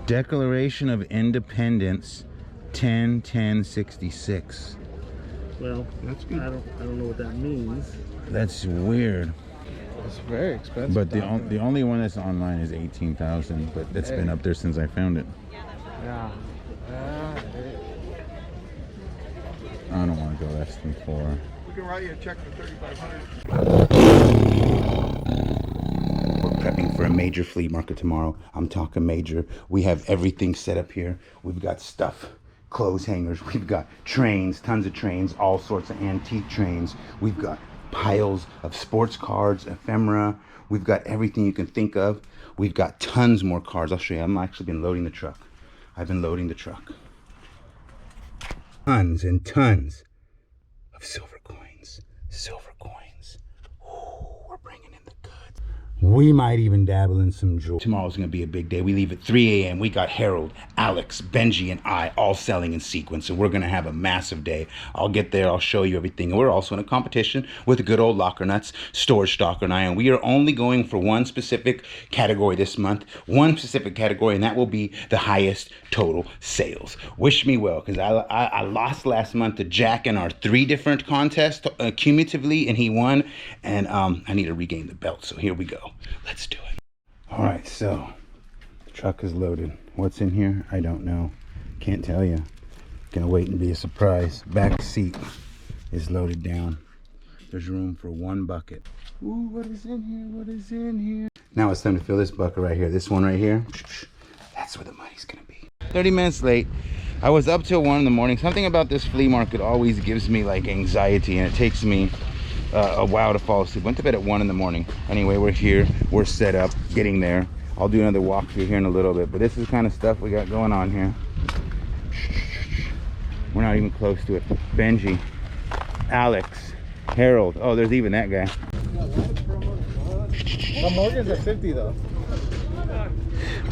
Declaration of Independence 10/10/66. Well, that's good. I don't know what that means. That's weird. It's very expensive. But the only one that's online is 18,000, but it's been up there since I found it. Yeah. I don't want to go less than 4. We can write you a check for $3,500. We're prepping for a major flea market tomorrow. I'm talking major. We have everything set up here. We've got stuff, clothes hangers. We've got trains, tons of trains, all sorts of antique trains. We've got piles of sports cards, ephemera. We've got everything you can think of. We've got tons more cards. I'll show you. I've actually been loading the truck. I've been loading the truck. Tons and tons of silver coins. Silver coins. Ooh, we're bringing in the goods. We might even dabble in some jewelry. Tomorrow's gonna be a big day. We leave at 3 a.m. We got Harold, Alex, Benji, and I all selling in sequence. So we're gonna have a massive day. I'll get there, I'll show you everything. And we're also in a competition with the good old Locker Nuts, Storage Stalker and I. And we are only going for one specific category this month. One specific category, and that will be the highest total sales. Wish me well, because I lost last month to Jack in our 3 different contests cumulatively, and he won. And I need to regain the belt. So here we go. Let's do it. All right, so the truck is loaded. What's in here? I don't know. Can't tell you. Gonna wait and be a surprise. Back seat is loaded down. There's room for 1 bucket. Ooh, what is in here? What is in here? Now it's time to fill this bucket right here. This one right here. That's where the money's gonna be. 30 minutes late. I was up till 1 in the morning. Something about this flea market always gives me like anxiety, and it takes me a while to fall asleep. Went to bed at 1 in the morning. Anyway, we're here. We're set up, getting there. I'll do another walkthrough here in a little bit, but this is the kind of stuff we got going on here. We're not even close to it. Benji, Alex, Harold. Oh, there's even that guy. The Morgans are 50 though.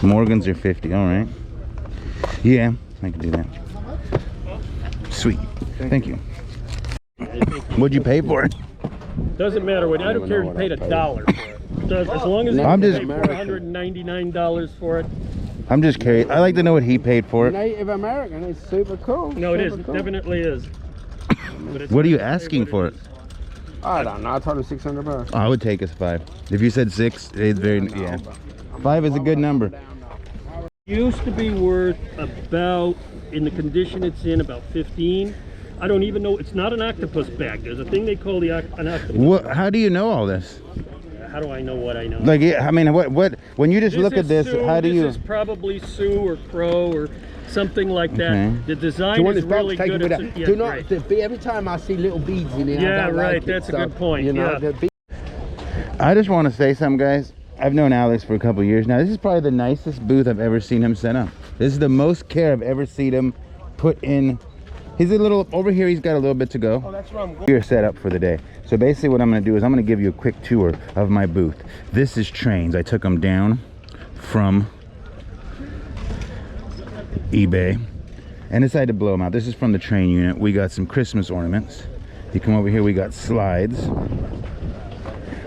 Morgans are 50. All right. Yeah, I can do that. Sweet. Thank you. What'd you pay for it? Doesn't matter what. I don't care if you paid $1 for it. As long as you paid $499 for it. I'm just curious. I like to know what he paid for it. Native American is super cool. No, it is. It definitely is. What are you asking for it? I don't know. I told him $600. Oh, I would take us 5. If you said 6, it's very yeah. 5 is a good number. Used to be worth about, in the condition it's in, about 15. I don't even know. It's not an octopus bag. There's a thing they call an octopus. What? How do you know all this? How do I know what I know? Like, I mean, what? When you just look at this, Sioux, how do you? This is probably Sioux or Crow or something like that. Okay. The design is really good. Do not. Every time I see little beads in it, yeah, I don't right. like That's it, a good point. You know, yeah. I just want to say something, guys. I've known Alex for a couple of years now. This is probably the nicest booth I've ever seen him set up. This is the most care I've ever seen him put in. He's a little over here. He's got a little bit to go. Oh, that's where I'm going. We're set up for the day. So basically what I'm going to do is I'm going to give you a quick tour of my booth. This is trains. I took them down from eBay and decided to blow them out. This is from the train unit. We got some Christmas ornaments. You come over here, we got slides.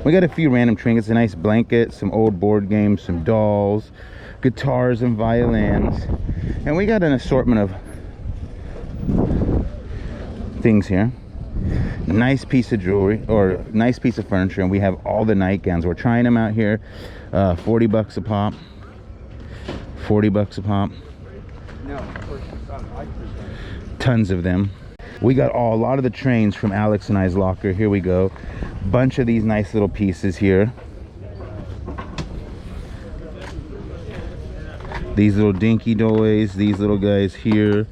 We got a few random trinkets, a nice blanket, some old board games, some dolls, guitars and violins. And we got an assortment of things here. Nice piece of jewelry, or nice piece of furniture, and we have all the nightgowns. We're trying them out here. 40 bucks a pop. 40 bucks a pop. Tons of them. We got a lot of the trains from Alex and I's locker. Here we go. Bunch of these nice little pieces here. These little dinky toys, these little guys here.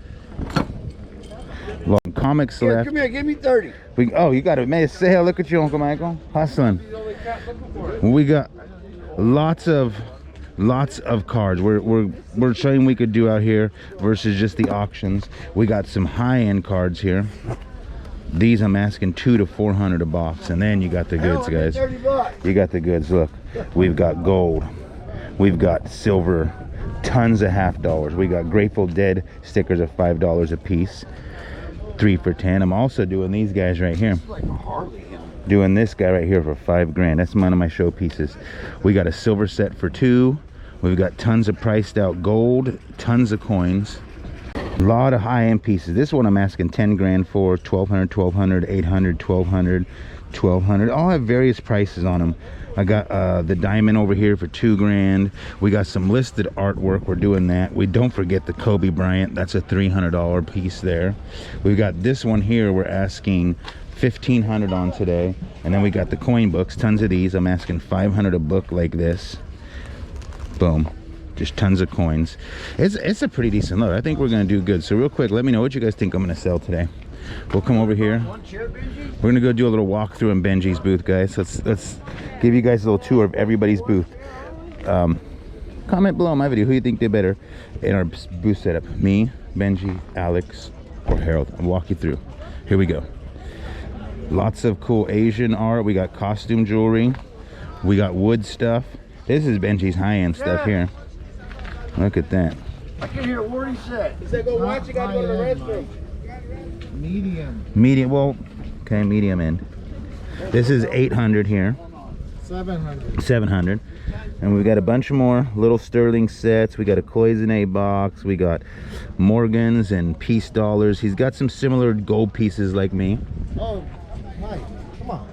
Long comics left. Come here, give me 30. Oh, you got it, man. Say, look at you, Uncle Michael. Hustling. We got lots of cards. We're showing we could do out here versus just the auctions. We got some high-end cards here. These I'm asking $200 to $400 a box, and then you got the goods, guys. You got the goods. Look, we've got gold, we've got silver, tons of $50. We got Grateful Dead stickers of $5 a piece, 3 for $10. I'm also doing these guys right here. Doing this guy right here for $5 grand. That's one of my showpieces. We got a silver set for $2, We've got tons of priced out gold, tons of coins. A lot of high-end pieces. This one I'm asking 10 grand for, 1200, 1200, 800, 1200, 1200. All have various prices on them. I got the diamond over here for 2 grand. We got some listed artwork. We're doing that. We don't forget the Kobe Bryant. That's a $300 piece there. We've got this one here we're asking 1500 on today. And then we got the coin books, tons of these. I'm asking 500 a book like this. Boom. Just tons of coins. It's a pretty decent load. I think we're gonna do good. So real quick, let me know what you guys think I'm gonna sell today. We'll come over here. We're gonna go do a little walkthrough in Benji's booth, guys. Let's give you guys a little tour of everybody's booth. Comment below my video who you think did better in our booth setup. Me, Benji, Alex, or Harold. I'll walk you through. Here we go. Lots of cool Asian art. We got costume jewelry. We got wood stuff. This is Benji's high-end stuff here. Look at that. I can hear what he said. He said, go watch, you gotta go to the restroom. Medium, well, okay, medium end. This is 800 here. 700. And we've got a bunch more little sterling sets. We got a cloisonne box. We got Morgans and piece dollars. He's got some similar gold pieces like me. Oh, Mike, come on.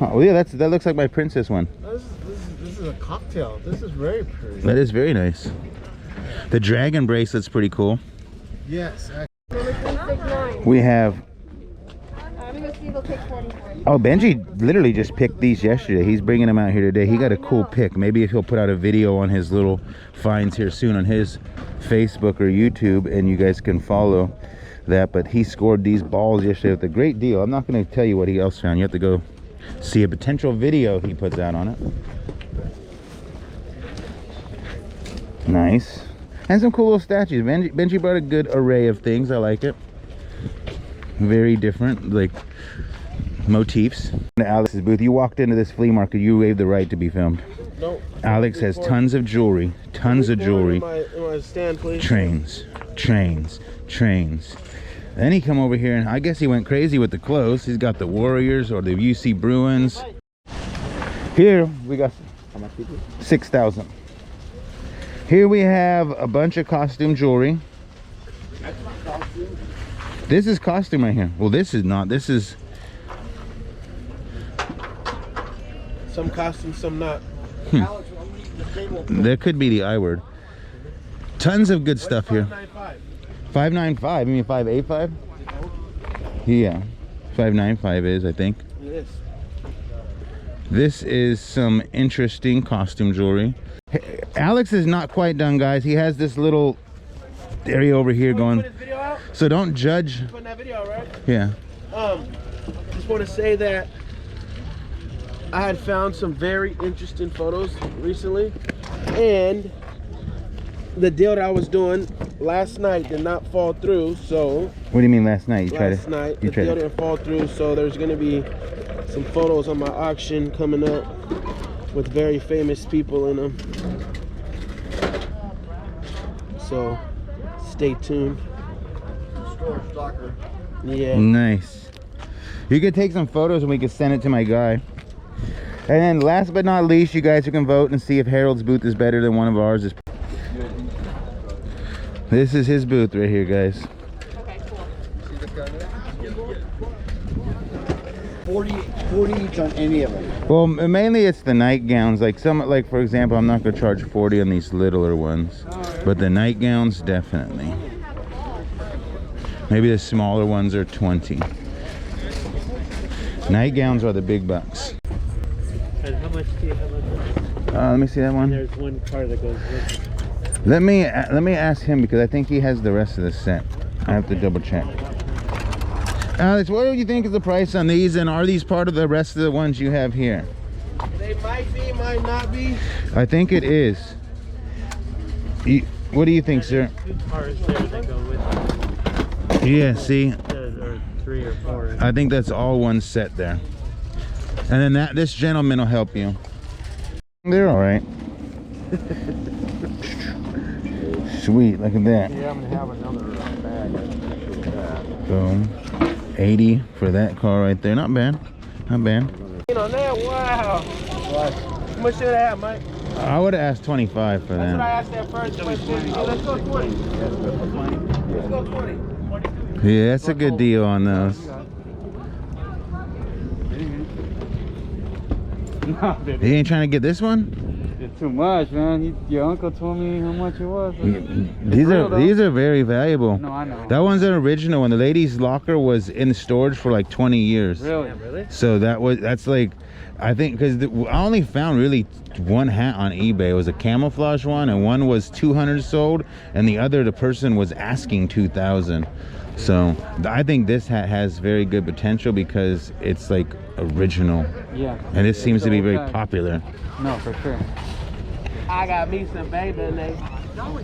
Oh, yeah, that looks like my princess one. This is a cocktail. This is very pretty. That is very nice. The dragon bracelet's pretty cool. Yes. We have... Oh, Benji literally just picked these yesterday. He's bringing them out here today. He got a cool pick. Maybe if he'll put out a video on his little finds here soon on his Facebook or YouTube, and you guys can follow that. But he scored these balls yesterday with a great deal. I'm not going to tell you what he else found. You have to go see a potential video he puts out on it. Nice. And some cool little statues. Benji brought a good array of things. I like it. Very different, like motifs. Alex's booth. You walked into this flea market, you waived the right to be filmed. Nope. Alex has tons of jewelry. Tons of jewelry. In my stand, please. Trains. Then he come over here and I guess he went crazy with the clothes. He's got the Warriors or the UC Bruins. Here we got 6,000. Here we have a bunch of costume jewelry. This is costume right here. Well, this is not. This is... Some costume, some not. There could be the I word. Tons of good stuff here. 595. You mean 585? Yeah. 595 is, I think. Yes. This is some interesting costume jewelry. Hey, Alex is not quite done, guys. He has this little area over here going. So don't judge. Putting that video out, right? Yeah. Just want to say that I had found some very interesting photos recently, and the deal that I was doing last night did not fall through. So what do you mean last night? the deal didn't fall through. So there's gonna be some photos on my auction coming up with very famous people in them. So stay tuned. Yeah. Nice. You could take some photos and we could send it to my guy. And then last but not least, you guys can vote and see if Harold's booth is better than one of ours. This is his booth right here, guys. Okay, cool. 40 each on any of them. Well, mainly it's the nightgowns. Like for example, I'm not gonna charge 40 on these littler ones, but the nightgowns definitely. Maybe the smaller ones are 20. Nightgowns are the big bucks. And how much do you have on that? Let me see that one. There's one car that goes with it. Let me ask him because I think he has the rest of the set. I have to double check. Alex, what do you think is the price on these, and are these part of the rest of the ones you have here? They might be, might not be. I think it is. What do you think, sir? Two cars there that go with it. Yeah, see? Or 3 or 4. I think that's all one set there. And then this gentleman will help you. They're all right. Sweet, look at that. Yeah, I'm gonna have another bag. Boom. 80 for that car right there. Not bad. Not bad. On that, wow. How much did I have, Mike? I would have asked 25 for That's what I that. asked at first. But let's go 20. Let's go 20. Yeah, that's a good deal on those. He ain't trying to get this one? It's too much, man. Your uncle told me how much it was. These are very valuable. No, I know. That one's an original one. The lady's locker was in storage for like 20 years. Really? Yeah, really? So that's like, I think, because I only found really one hat on eBay. It was a camouflage one, and one was 200 sold, and the other, the person was asking 2,000. So I think this hat has very good potential because it's like original. Yeah. And this seems to be very Okay. popular. No, for sure. I got me some baby in there.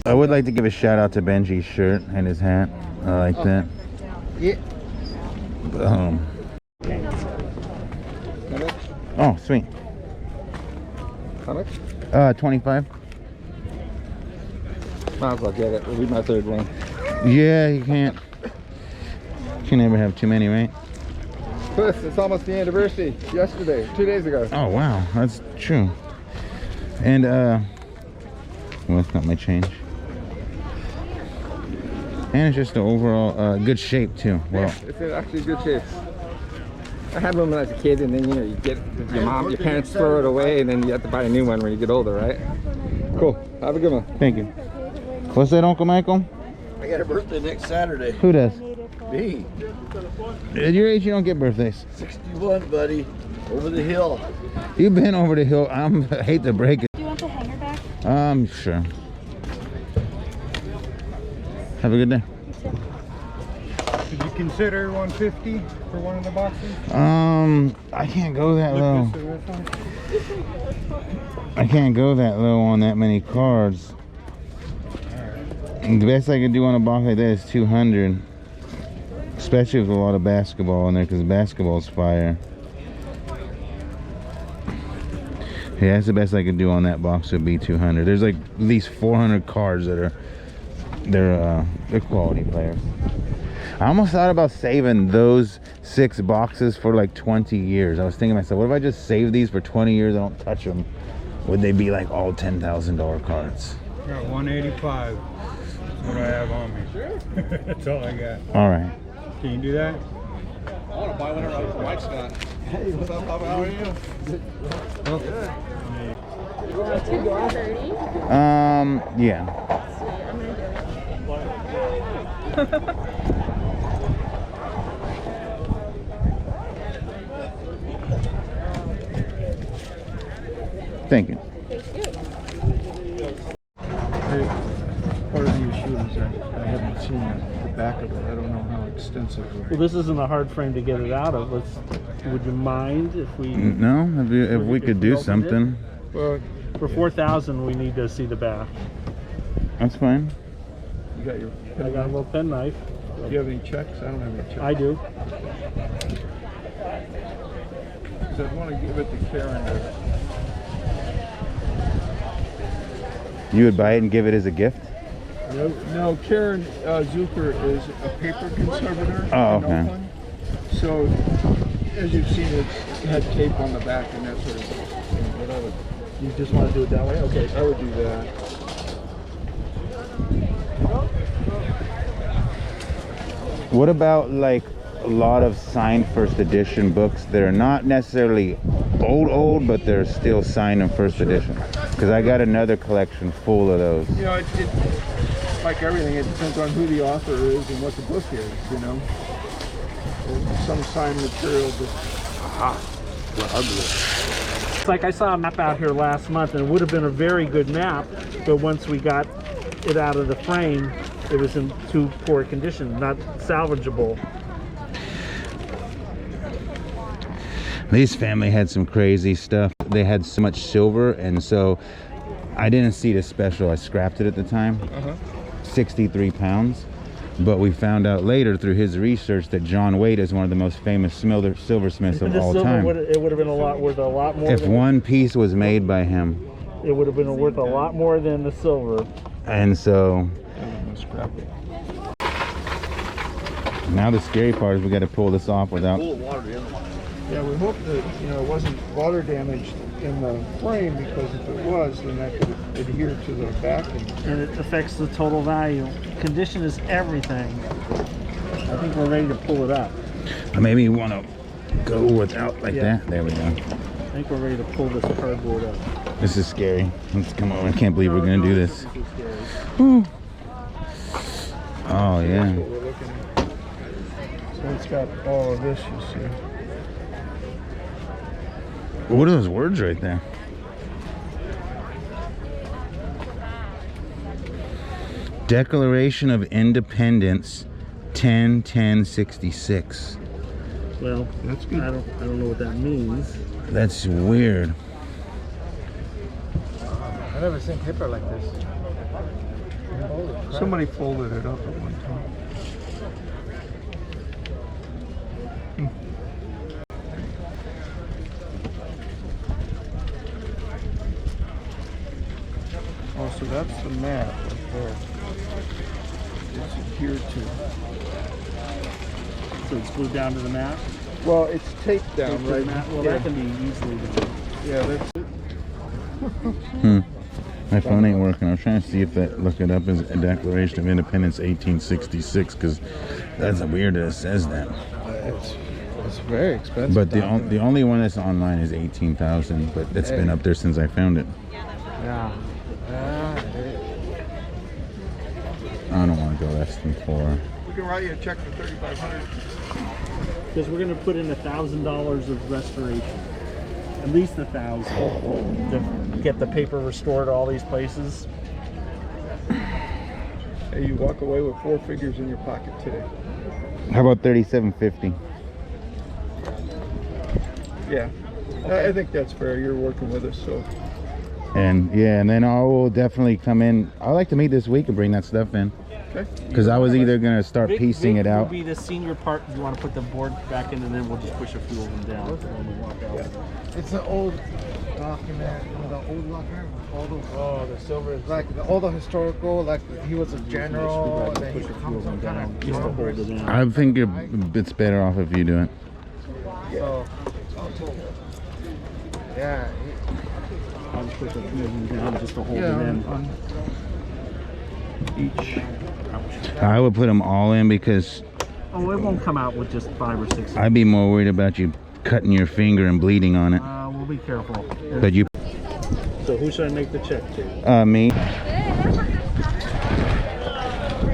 I would like to give a shout out to Benji's shirt and his hat. I like that. Yeah. Oh, sweet. How much? 25. Might as well get it. It'll be my third one. Yeah, you can't. You can never have too many, right? Plus, it's almost the anniversary. Yesterday, 2 days ago. Oh wow, that's true. And well, that's not my change. And it's just the overall good shape too. Well, Yeah, it's in actually good shape. I had one when I was a kid, and then you get your parents throw it away, and then you have to buy a new one when you get older, right? Cool. Have a good one. thank you. What's that, Uncle Michael? I got a birthday next Saturday. Who does? Me. At your age, you don't get birthdays. 61, buddy. Over the hill. You've been over the hill. I hate to break it. Do you want the hanger back? Sure. Have a good day. Did you consider 150 for one of the boxes? I can't go that low. I can't go that low on that many cards. The best I can do on a box like that is 200. Especially with a lot of basketball in there, because basketball's fire. Yeah, that's the best I could do on that box would be 200. There's like at least 400 cards that are they're quality players. I almost thought about saving those 6 boxes for like 20 years. I was thinking to myself, what if I just save these for 20 years? I don't touch them. Would they be like all $10,000 cards? Got 185. That's what I have on me. Sure. That's all I got. All right. Can you do that? I want to buy one of those Mike's got. Hey, what's up, Papa? How are you? Yeah. Thank you. Part of the issue is I haven't seen the back of it. I don't know how extensive. Well, this isn't a hard frame to get it out of. Would you mind if we, No, if we could do something, Well, for 4,000, we need to see the back. that's fine. you got your. I got a little pen knife. Do you have any checks? I don't have any checks. I do. So I'd want to give it to Karen. You would buy it and give it as a gift? No, Karen Zucker is a paper conservator Oh, in okay. Oakland. So, as you've seen, it had tape on the back and that sort of thing. Whatever. You just want to do it that way? Okay. I would do that. What about like a lot of signed first edition books that are not necessarily old, but they're still signed in first edition? Because I got another collection full of those. You know, it like everything, it depends on who the author is and what the book is, you know. There's some signed material that It's like I saw a map out here last month, and it would have been a very good map, but once we got it out of the frame, it was in too poor condition, not salvageable. This family had some crazy stuff. They had so much silver, and so I didn't see the special. I scrapped it at the time. 63 pounds. But we found out later through his research that John Waite is one of the most famous silversmiths of The all silver time. it would have been worth a lot more. If than, one piece was made by him. it would have been worth a lot more than the silver. And so I'm gonna scrap it. now the scary part is we got to pull this off without. Full of water, the other one. Yeah, we hope that, you know, it wasn't water damaged in the frame, because if it was, then that could adhere to the backing. And it affects the total value. Condition is everything. I think we're ready to pull it up. Maybe you want to go without like Yeah. that. There we go. I think we're ready to pull this cardboard up. This is scary. Let's come on. I can't believe we're gonna do this. This is scary. Whew. Oh That's yeah. what we're looking at. So it's got all of this, you see. What are those words right there? Declaration of Independence, 10/10/66. Well, That's good. I don't know what that means. That's weird. I've never seen paper like this. Somebody folded it up at one time. Oh, so that's the map right there. It's adhered to. So it's glued down to the map. Well, it's taped down, right? Well, Yeah. that can be easily done. Yeah, that's it. My phone ain't working. I was trying to see if that, look it up as a Declaration of Independence 1866, because that's weird that it says that. It's very expensive. But the only one that's online is 18,000, but it's been up there since I found it. Yeah. I don't want to go less than 4. We can write you a check for $3,500. Because we're going to put in $1,000 of restoration. At least 1,000 to get the paper restored to all these places. Hey, you walk away with 4 figures in your pocket today. How about 3750? Yeah. I think that's fair. You're working with us, so. And yeah, and then I will definitely come in. I like to meet this week and bring that stuff in. Okay. Because I was either gonna start piecing it out. Will be the senior part. You want to put the board back in, and then we'll just push a few of them down. And then we'll walk out. It's an old document, you know, the old document with all those, the silver. like all the historical, like he was a general, and then he Push a few becomes of them some kind down of just to hold it in. I think it's better off if you do it. So, yeah, I'll just push a few of them down just to hold Yeah, it in. on each. I would put them all in because Oh, it won't come out with just 5 or 6. I'd be more worried about you cutting your finger and bleeding on it. We'll be careful. But you, So who should I make the check to? me.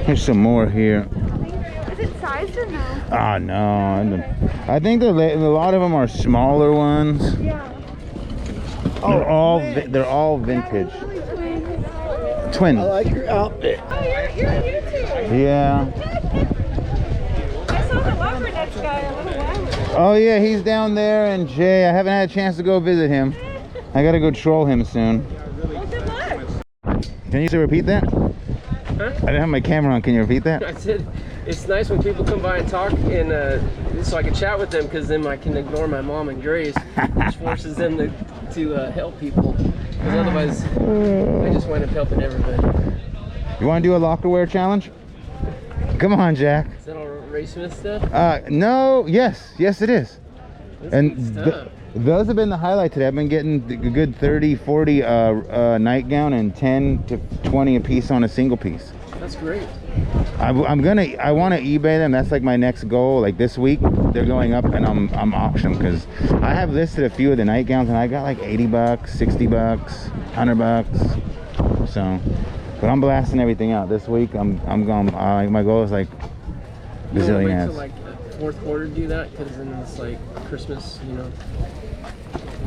Here's some more here. Is it sized or no? Ah, no. I think a lot of them are smaller ones. Yeah. They're all vintage. Twins. like your outfit. Oh, you're on YouTube. Yeah. I saw the Lumberneck guy a little while ago. Oh yeah, he's down there, and Jay, I haven't had a chance to go visit him. I gotta go troll him soon. Well, good luck. Can you repeat that? Huh? I didn't have my camera on. Can you repeat that? I said it's nice when people come by and talk, and so I can chat with them, because then I can ignore my mom and Grace, which forces them to help people. Because otherwise, I just wind up helping everybody. You want to do a lockerware challenge? Come on, Jack. Is that all Ray Smith stuff? No. Yes, it is. That's And good stuff. those have been the highlight today. I've been getting a good 30, 40 nightgown and 10 to 20 a piece on a single piece. That's great. I want to eBay them. That's like my next goal. Like this week, they're going up, and I'm auctioning because I have listed a few of the nightgowns, and I got like $80, $60, $100. So, but I'm blasting everything out this week. I'm going. My goal is like You don't bazillion wait ass. till like fourth quarter to do that, because then it's like Christmas,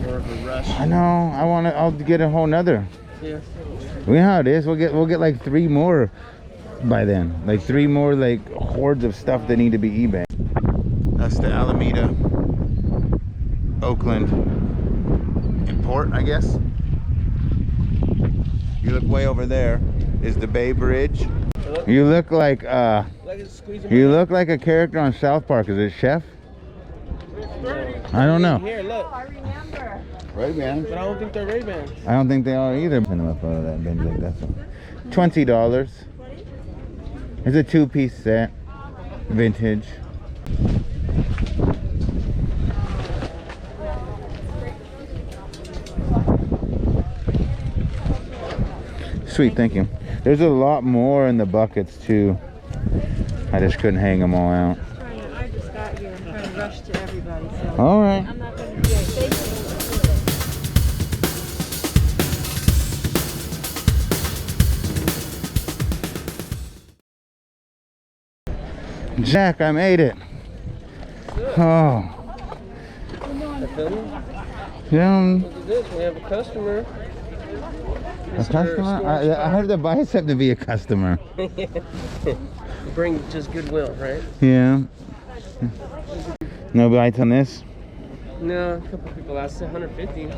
more of a rush. I know. I'll get a whole nother. Yeah. We know how it is. We'll get like 3 more by then. Like 3 more like hordes of stuff that need to be eBay. That's the Alameda, Oakland import, I guess. You look way over there is the Bay Bridge. Hello? You look like Squeeze you look like a character on South Park. Is it Chef? I don't know. Here, look. I remember. Ray-Bans. But I don't think they're Ray-Bans. I don't think they are either. Send them a photo of that binge like that. So. $20. It's a 2-piece set, vintage. Sweet, thank you. There's a lot more in the buckets too. I just couldn't hang them all out. I just got here. I'm trying to rush to everybody. So All right. I'm not going to be thank you. Jack, I made it. Oh. Yeah. Look at this, we have a customer. A customer? I have to buy something to be a customer. Bring just goodwill, right? Yeah. No bites on this? No, a couple people asked 150.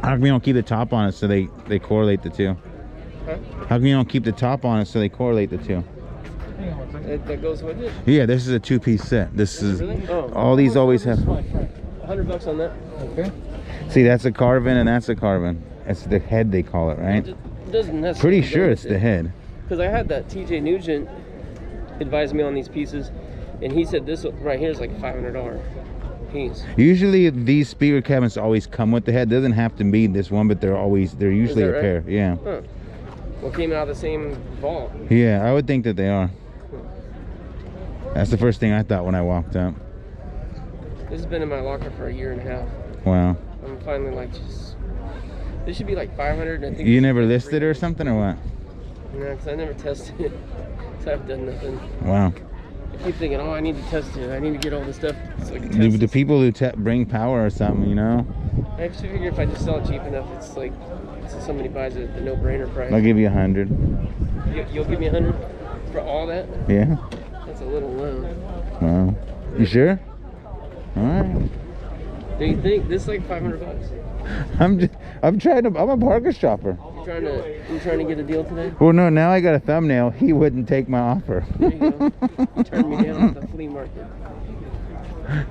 How come you don't keep the top on it so they correlate the two? Huh? How come you don't keep the top on it so they correlate the two? That goes with it? Yeah, this is a two-piece set. This is Really? Oh. all these always have. $100 on that. Okay. See, that's a carving and that's a carving. It's the head they call it, right? It doesn't necessarily. Pretty sure it's the head. Because I had that TJ Nugent advise me on these pieces, and he said this right here is like $500 piece. Usually these speaker cabinets always come with the head. Doesn't have to be this one, but they're usually a right? pair. Yeah. Huh. Well, came out of the same vault. Yeah, I would think that they are. That's the first thing I thought when I walked up. This has been in my locker for 1.5 years. Wow. I'm finally like, just this should be like 500. I think You never listed it or something or what? No, because I never tested it. So I've done nothing. Wow. I keep thinking, oh, I need to test it. I need to get all this stuff so I can test The people who bring power or something, you know? I just figure if I just sell it cheap enough, it's like, so somebody buys it at the no-brainer price. I'll give you 100. You'll give me 100 for all that? Yeah. That's a little low. Wow. You sure? All right. Do you think this is like $500? I'm a Parker shopper. You trying to get a deal today? Well, no, now I got a thumbnail. He wouldn't take my offer. There you go. You turned me down at the flea market.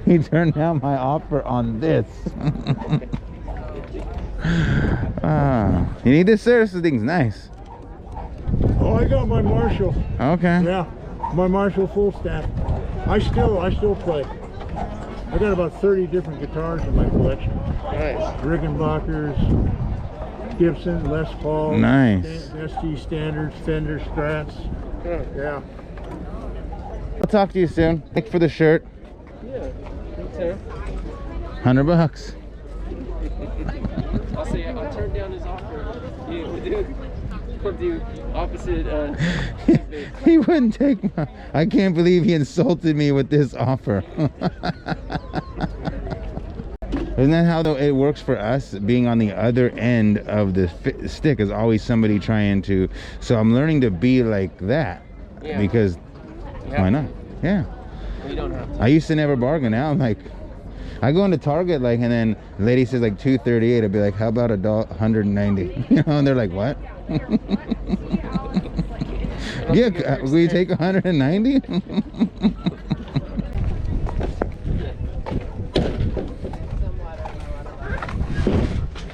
He turned down my offer on this. You need this, sir? This thing's nice. Oh, I got my Marshall. Okay. Yeah, my Marshall full stack. I still play. I got about 30 different guitars in my collection. Nice. Rickenbackers, Gibson, Les Paul, Nice. SG Standards, Fender, Strats. Huh. Yeah. I'll talk to you soon. Thanks for the shirt. Yeah. Okay. $100. I'll say I'll turn down his offer. We'll do opposite. He wouldn't take my. I can't believe he insulted me with this offer. Isn't that how it works for us? Being on the other end of the stick is always somebody trying to. So I'm learning to be like that. Yeah. Because why not? Yeah. You don't have to. I used to never bargain. Now I'm like, I go into Target and then the lady says like $238. I'd be like, how about $190? You know, and they're like, what? Yeah, will you take 190?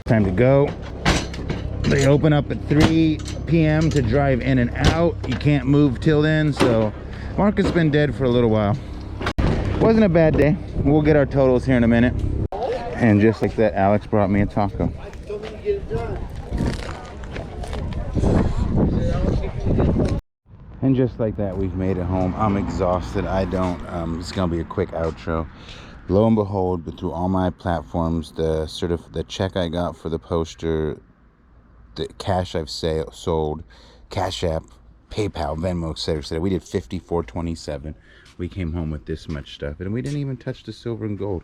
Time to go. They open up at 3 p.m. to drive in and out. You can't move till then, so market's been dead for a little while. Wasn't a bad day. We'll get our totals here in a minute. And just like that, Alex brought me a taco. And just like that, we've made it home. I'm exhausted. It's gonna be a quick outro. Lo and behold, but through all my platforms, the check I got for the poster, the cash I've sold, Cash App, PayPal, Venmo, etc. We did $54.27. We came home with this much stuff, and we didn't even touch the silver and gold.